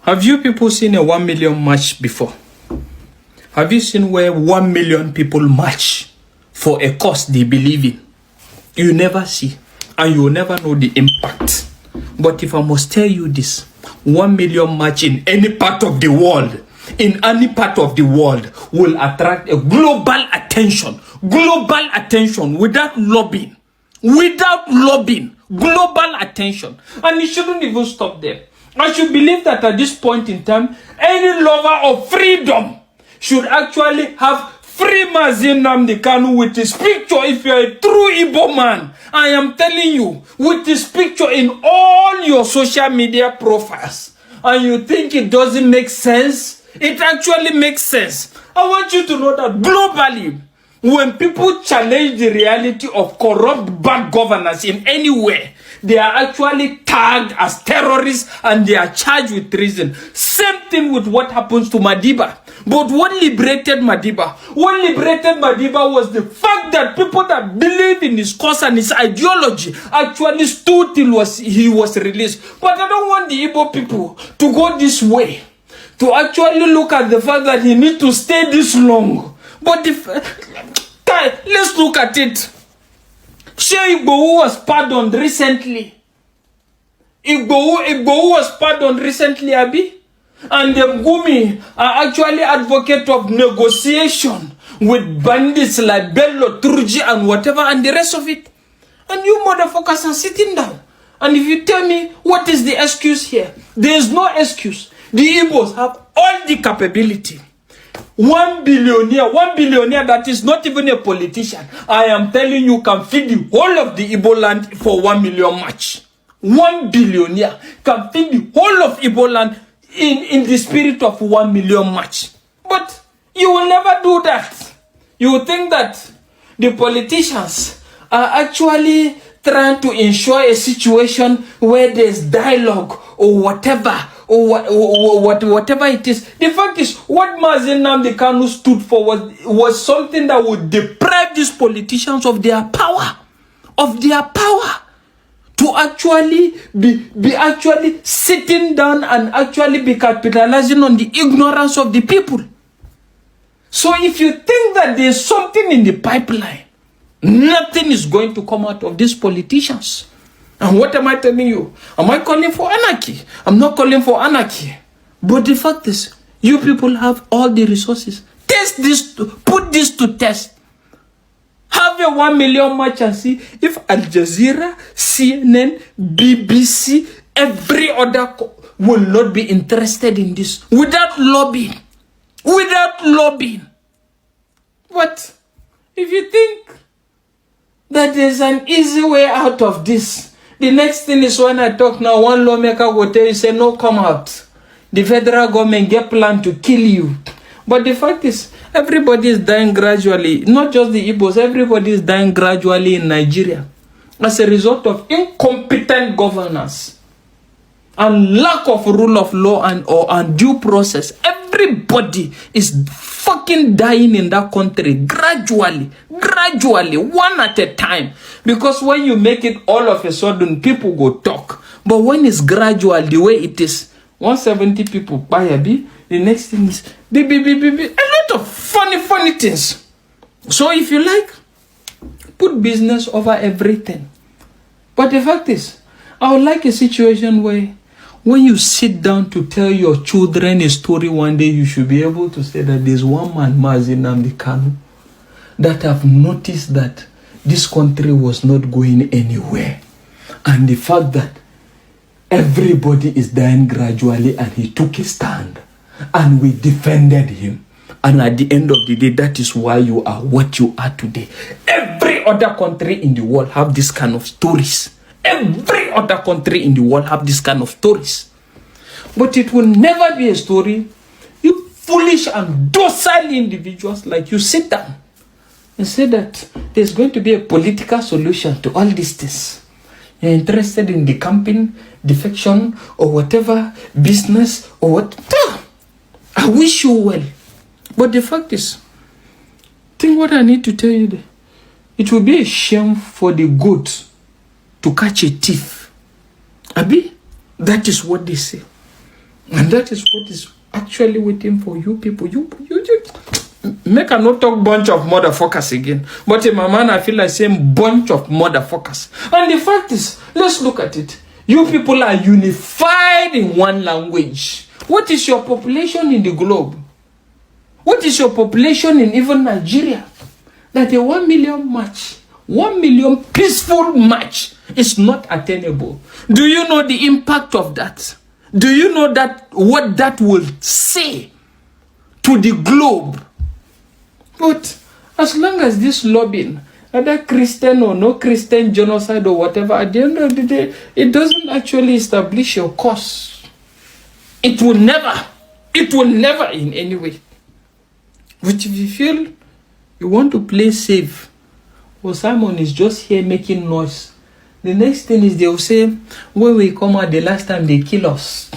Have you people seen a 1 million march before? Have you seen where 1 million people march for a cause they believe in? You never see, and you will never know the impact. But if I must tell you this, 1 million march in any part of the world, will attract a global attention without lobbying, global attention. And it shouldn't even stop there. I should believe that at this point in time, any lover of freedom should actually have free Nnamdi Kanu with his picture. If you're a true Igbo man, I am telling you, with his picture in all your social media profiles, and you think it doesn't make sense, it actually makes sense. I want you to know that globally, when people challenge the reality of corrupt bad governance in any way, they are actually tagged as terrorists and they are charged with treason. Same thing with what happens to Madiba. But what liberated Madiba? What liberated Madiba was the fact that people that believe in his cause and his ideology actually stood till he was released. But I don't want the Igbo people to go this way, to actually look at the fact that he needs to stay this long. But let's look at it. Shey Igbohu was pardoned recently. Igbohu was pardoned recently, Abi. And the Gumi are actually advocate of negotiation with bandits like Bello, Turji, and whatever, and the rest of it. And you motherfuckers are sitting down. And if you tell me what is the excuse here, there is no excuse. The Igbos have all the capability. 1 billionaire that is not even a politician, I am telling you, can feed the whole of the Igbo land for 1 million match. 1 billionaire can feed the whole of Igbo land in the spirit of 1 million match. But you will never do that. You will think that the politicians are actually trying to ensure a situation where there's dialogue or whatever, or whatever it is. The fact is, what Nnamdi Kanu stood for was something that would deprive these politicians of their power, to actually be actually sitting down and actually be capitalizing on the ignorance of the people. So if you think that there's something in the pipeline, nothing is going to come out of these politicians. And what am I telling you? Am I calling for anarchy? I'm not calling for anarchy. But the fact is, you people have all the resources. Test this, put this to test. Have a 1 million match and see if Al Jazeera, CNN, BBC, every other will not be interested in this without lobbying. But if you think that there's an easy way out of this, the next thing is when I talk now, one lawmaker will tell you, say, no, come out. The federal government get plan to kill you. But the fact is, everybody is dying gradually. Not just the Igbos, everybody is dying gradually in Nigeria as a result of incompetent governance and lack of rule of law and due process. Everybody is fucking dying in that country gradually, one at a time. Because when you make it all of a sudden, people go talk. But when it's gradual, the way it is, 170 people buy a bit, the next thing is a lot of funny things. So if you like, put business over everything. But the fact is, I would like a situation where when you sit down to tell your children a story one day, you should be able to say that there's one man, Nnamdi Kanu, that have noticed that this country was not going anywhere. And the fact that everybody is dying gradually and he took a stand and we defended him. And at the end of the day, that is why you are what you are today. Every other country in the world have this kind of stories. Every other country in the world have this kind of stories. But it will never be a story. You foolish and docile individuals like you sit down and say that there's going to be a political solution to all these things. You're interested in the camping, defection, or whatever, business, or what. I wish you well. But the fact is, think what I need to tell you there. It will be a shame for the goat to catch a thief. Abi, that is what they say. And that is what is actually waiting for you people. You make a no talk bunch of motherfuckers again. But in my mind, I feel like saying bunch of motherfuckers. And the fact is, let's look at it. You people are unified in one language. What is your population in the globe? What is your population in even Nigeria? That a 1 million march, 1 million peaceful march is not attainable. Do you know the impact of that? Do you know that what that will say to the globe? But as long as this lobbying, whether Christian or no Christian genocide or whatever, at the end of the day, it doesn't actually establish your cause. It will never in any way. Which if you feel you want to play safe, well, Simon is just here making noise. The next thing is they will say, when we come out the last time they kill us,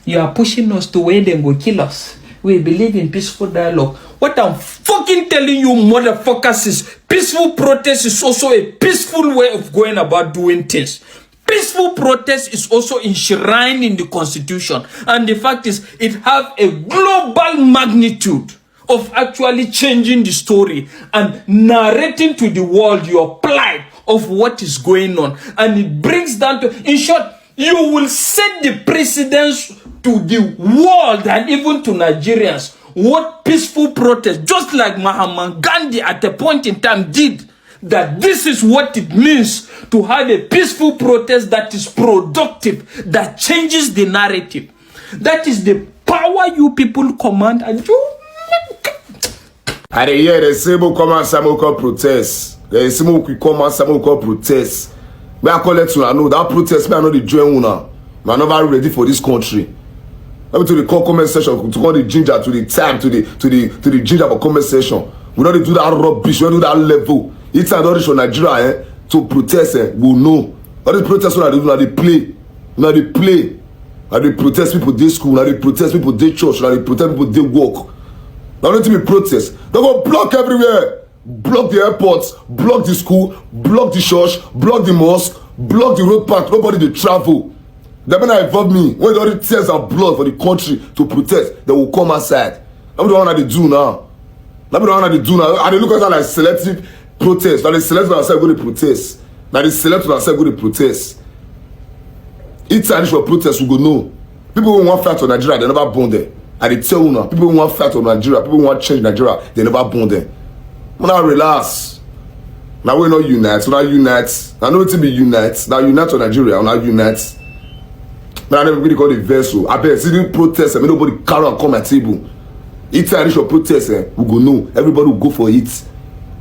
you are pushing us to where they will kill us. We believe in peaceful dialogue. What I'm fucking telling you motherfuckers is peaceful protest is also a peaceful way of going about doing things. Peaceful protest is also enshrined in the Constitution. And the fact is, it has a global magnitude of actually changing the story and narrating to the world your plight of what is going on. And it brings down to, in short, you will set the precedence to the world and even to Nigerians what peaceful protest, just like Mahatma Gandhi at a point in time did, that this is what it means to have a peaceful protest that is productive, that changes the narrative. That is the power you people command, and you. I hear the same command some call protest. The same command some call protest. We are calling to know that protest. We are not the join una. We are never ready for this country. Let to the call comment section to call the ginger to the time to the ginger for comment section. We don't do that rubbish. We don't do that level. It's an audition for Nigeria to protest. We know. All these protests are they play. Now they play. And they protest people day school. Now they protest people day church. Now they protest people day work. Now don't be protest. They go block everywhere. Block the airports. Block the school. Block the church. Block the mosque. Block the road path. Nobody they travel. They may not involve me. When all the tears and blood for the country to protest, they will come outside. That's the one that they do now. That's the one that they do now. And they look at that like selective protest. Now they select themselves go to protest. Now they select themselves go to protest. It's an issue of protest, we go know. People who want to fight for Nigeria, they never born there. And they tell you now, people who want to fight for Nigeria, people who want to change Nigeria, they never born there. Now relax. Now we not unite. Now unite. Now know it be unite. Now unite to Nigeria. Now unite. Now everybody call the vessel. I bet see the protest. I mean nobody carry and come at table. It's an issue of protest. We go know. Everybody will go for it.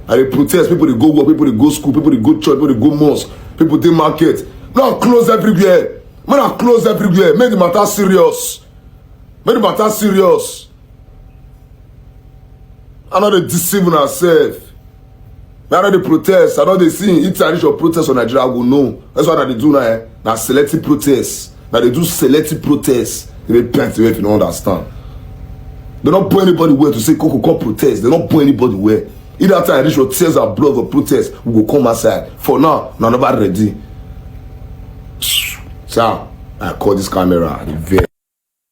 And they protest. People they go work. People they go school. People they go church. People they go mosque. People they market. Now close everywhere. Man, I close everywhere. Make the matter serious. Make the matter serious. I know they deceiving ourselves. I know they protest. I know they see it's an issue of protest on Nigeria. I will know. That's what they do now. Now selective protests. Now they do selective protests. They make plenty if you don't understand. They don't put anybody where to say Coco protest. They don't put anybody where. Either time this your tears and blood of protest, we will come outside. For now, none of us ready. So I call this camera. I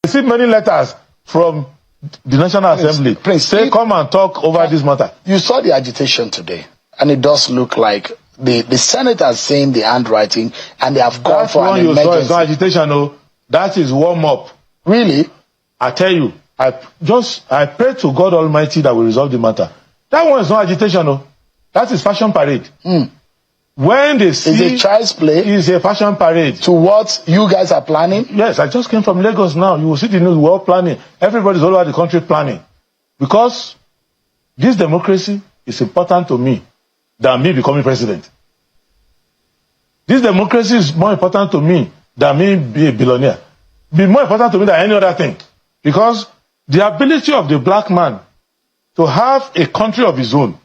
received many letters from the National Assembly. Prince, say come and talk over this matter. You saw the agitation today, and it does look like the Senate has seen the handwriting and they have gone for an emergency. Saw is not agitation, no. That is warm up. Really? I tell you, I pray to God Almighty that will resolve the matter. That one is not agitation, no. That is fashion parade. When they see it's a child's play. It's a fashion parade. To what you guys are planning? Yes, I just came from Lagos now. You will see the news, we're all planning. Everybody's all over the country planning. Because this democracy is important to me than me becoming president. This democracy is more important to me than me being a billionaire. Be more important to me than any other thing. Because the ability of the black man to have a country of his own,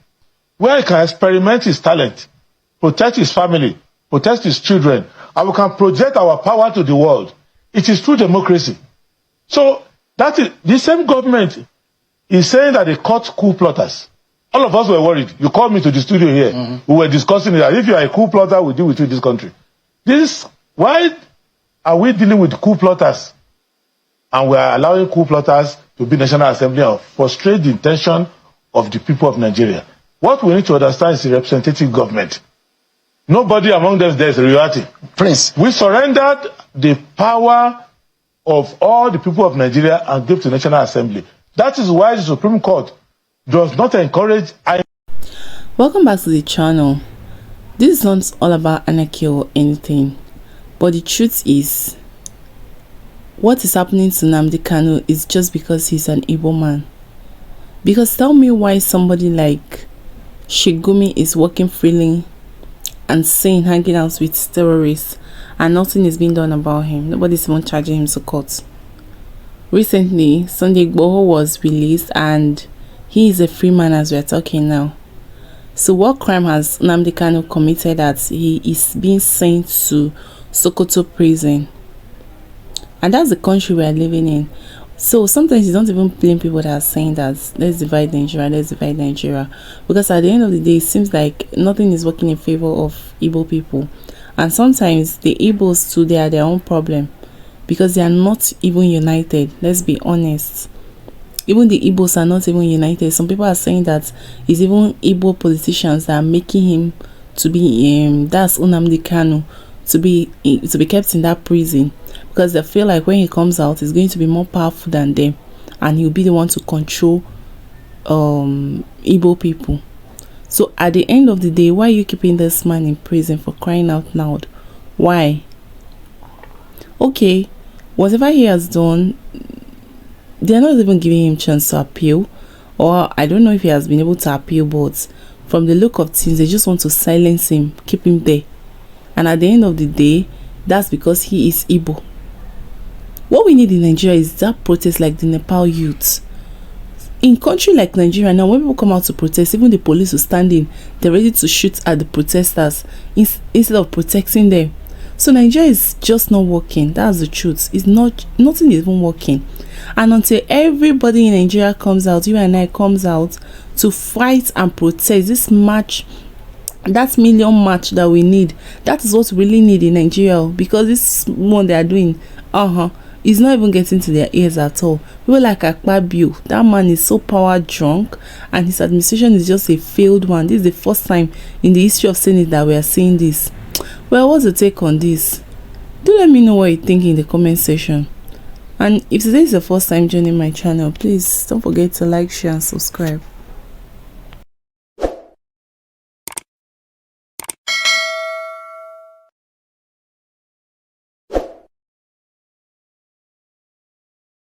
where he can experiment his talent, protect his family, protect his children, and we can project our power to the world. It is true democracy. So that is the same government is saying that they caught coup plotters. All of us were worried. You called me to the studio here. We were discussing that if you are a coup plotter, we deal with you in this country. Why are we dealing with coup plotters? And we are allowing coup plotters to be National Assembly and frustrate the intention of the people of Nigeria. What we need to understand is the representative government. Nobody among them there is a reality. Please. We surrendered the power of all the people of Nigeria and gave to the National Assembly. That is why the Supreme Court does not encourage. Welcome back to the channel. This is not all about anarchy or anything, but the truth is, what is happening to Nnamdi Kanu is just because he's an Igbo man. Because tell me why somebody like Shigumi is working freely and saying hanging out with terrorists and nothing is being done about him. Nobody's even charging him to court. Recently, Sunday Igboho was released and he is a free man as we are talking now. So what crime has Nnamdi Kanu committed that he is being sent to Sokoto prison? And that's the country we are living in. So sometimes you don't even blame people that are saying that let's divide Nigeria, let's divide Nigeria. Because at the end of the day, it seems like nothing is working in favor of Igbo people. And sometimes the Igbos too, they are their own problem. Because they are not even united. Let's be honest. Even the Igbos are not even united. Some people are saying that it's even Igbo politicians that are making him to be, that's Nnamdi Kanu, to be kept in that prison. Because they feel like when he comes out, he's going to be more powerful than them. And he'll be the one to control Igbo people. So at the end of the day, why are you keeping this man in prison for crying out loud? Why? Okay, whatever he has done, they're not even giving him chance to appeal. Or I don't know if he has been able to appeal, but from the look of things, they just want to silence him, keep him there. And at the end of the day, that's because he is Igbo. What we need in Nigeria is that protest like the Nepal youth. In country like Nigeria now, when people come out to protest, even the police will stand in, they're ready to shoot at the protesters instead of protecting them. So Nigeria is just not working. That's the truth. It's not, nothing is even working. And until everybody in Nigeria comes out, you and I comes out to fight and protest this march, that million march that we need, that is what we really need in Nigeria. Because this one they are doing, is not even getting to their ears at all. People like Akpabio, that man is so power drunk and his administration is just a failed one. This is the first time in the history of Senate that we are seeing this. Well, what's the take on this? Do let me know what you think in the comment section. And if today is the first time joining my channel, please don't forget to like, share and subscribe.